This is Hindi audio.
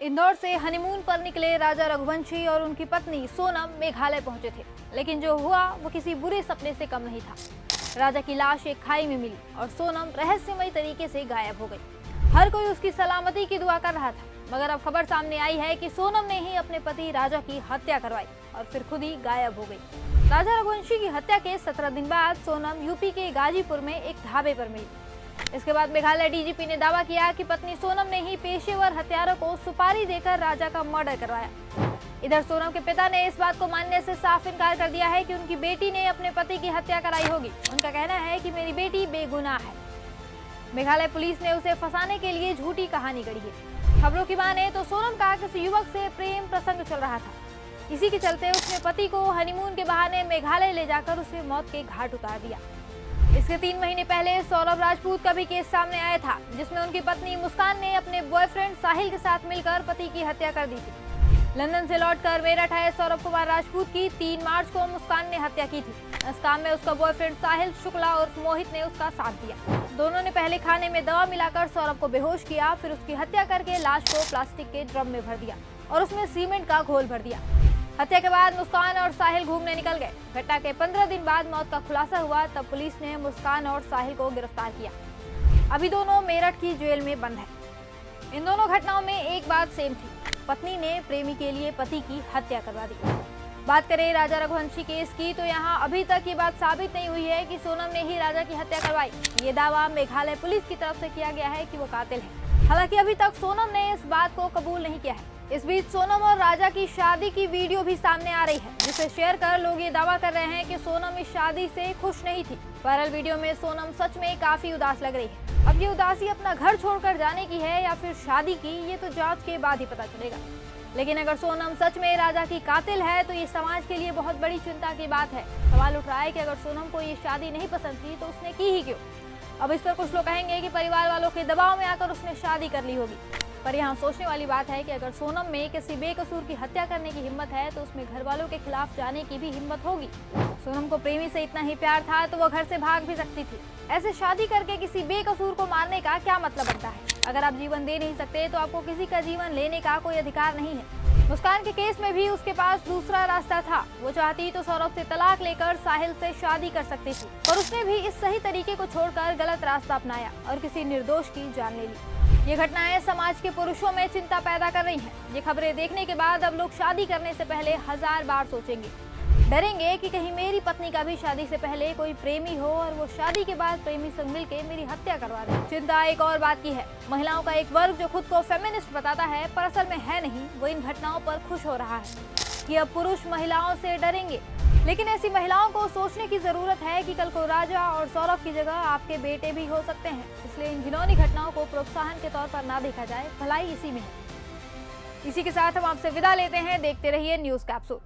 इंदौर से हनीमून पर निकले राजा रघुवंशी और उनकी पत्नी सोनम मेघालय पहुंचे थे, लेकिन जो हुआ वो किसी बुरे सपने से कम नहीं था। राजा की लाश एक खाई में मिली और सोनम रहस्यमयी तरीके से गायब हो गई। हर कोई उसकी सलामती की दुआ कर रहा था, मगर अब खबर सामने आई है कि सोनम ने ही अपने पति राजा की हत्या करवाई और फिर खुद ही गायब हो गई। राजा रघुवंशी की हत्या के 17 दिन बाद सोनम यूपी के गाजीपुर में एक ढाबे पर मिली। इसके बाद मेघालय डीजीपी ने दावा किया कि पत्नी सोनम ने ही पेशेवर हत्यारों को सुपारी देकर राजा का मर्डर करवाया। इधर सोनम के पिता ने इस बात को मानने से साफ इनकार कर दिया है कि उनकी बेटी ने अपने पति की हत्या कराई होगी। उनका कहना है कि मेरी बेटी बेगुनाह है। मेघालय पुलिस ने उसे फंसाने के लिए झूठी कहानी गढ़ी है। खबरों की माने तो सोनम का किसी युवक से प्रेम प्रसंग चल रहा था। इसी के चलते उसने पति को हनीमून के बहाने मेघालय ले जाकर उसे मौत के घाट उतार दिया। इसके 3 महीने पहले सौरभ राजपूत का भी केस सामने आया था, जिसमें उनकी पत्नी मुस्कान ने अपने बॉयफ्रेंड साहिल के साथ मिलकर पति की हत्या कर दी थी। लंदन से लौटकर मेरठ आए सौरभ कुमार राजपूत की 3 मार्च को मुस्कान ने हत्या की थी। इस काम में उसका बॉयफ्रेंड साहिल शुक्ला और मोहित ने उसका साथ दिया। दोनों ने पहले खाने में दवा मिलाकर सौरभ को बेहोश किया, फिर उसकी हत्या करके लाश को प्लास्टिक के ड्रम में भर दिया और उसमें सीमेंट का घोल भर दिया। हत्या के बाद मुस्कान और साहिल घूमने निकल गए। घटना के 15 दिन बाद मौत का खुलासा हुआ, तब पुलिस ने मुस्कान और साहिल को गिरफ्तार किया। अभी दोनों मेरठ की जेल में बंद है। इन दोनों घटनाओं में एक बात सेम थी, पत्नी ने प्रेमी के लिए पति की हत्या करवा दी। बात करें राजा रघुवंशी केस की, तो यहाँ अभी तक ये बात साबित नहीं हुई है कि सोनम ने ही राजा की हत्या करवाई। ये दावा मेघालय पुलिस की तरफ से किया गया है कि वो कातिल है। हालांकि अभी तक सोनम ने इस बात को कबूल नहीं किया है। इस बीच सोनम और राजा की शादी की वीडियो भी सामने आ रही है, जिसे शेयर कर लोग ये दावा कर रहे हैं कि सोनम इस शादी से खुश नहीं थी। वायरल वीडियो में सोनम सच में काफी उदास लग रही है। अब ये उदासी अपना घर छोड़कर जाने की है या फिर शादी की, ये तो जांच के बाद ही पता चलेगा। लेकिन अगर सोनम सच में राजा की कातिल है तो ये समाज के लिए बहुत बड़ी चिंता की बात है। सवाल उठ रहा है कि अगर सोनम को ये शादी नहीं पसंद थी तो उसने की ही क्यों। अब इस पर कुछ लोग कहेंगे कि परिवार वालों के दबाव में आकर उसने शादी कर ली होगी, पर यहाँ सोचने वाली बात है कि अगर सोनम में किसी बेकसूर की हत्या करने की हिम्मत है तो उसमें घर वालों के खिलाफ जाने की भी हिम्मत होगी। सोनम को प्रेमी से इतना ही प्यार था तो वो घर से भाग भी सकती थी। ऐसे शादी करके किसी बेकसूर को मारने का क्या मतलब बनता है। अगर आप जीवन दे नहीं सकते तो आपको किसी का जीवन लेने का कोई अधिकार नहीं है। मुस्कान के केस में भी उसके पास दूसरा रास्ता था। वो चाहती तो सौरभ से तलाक लेकर साहिल से शादी कर सकती थी, पर उसने भी इस सही तरीके को छोड़कर गलत रास्ता अपनाया और किसी निर्दोष की जान ले ली। ये घटनाएं समाज के पुरुषों में चिंता पैदा कर रही हैं। ये खबरें देखने के बाद अब लोग शादी करने से पहले 1000 बार सोचेंगे, डरेंगे कि कहीं मेरी पत्नी का भी शादी से पहले कोई प्रेमी हो और वो शादी के बाद प्रेमी संग मिलके मेरी हत्या करवा दे। चिंता एक और बात की है। महिलाओं का एक वर्ग जो खुद को फेमिनिस्ट बताता है, पर असल में है नहीं, वो इन घटनाओं पर खुश हो रहा है कि अब पुरुष महिलाओं से डरेंगे। लेकिन ऐसी महिलाओं को सोचने की जरूरत है कि कल को राजा और सौरभ की जगह आपके बेटे भी हो सकते हैं। इसलिए इन घिनौनी घटनाओं को प्रोत्साहन के तौर पर ना देखा जाए, भलाई इसी में है। इसी के साथ हम आपसे विदा लेते हैं। देखते रहिए न्यूज़ कैप्सूल।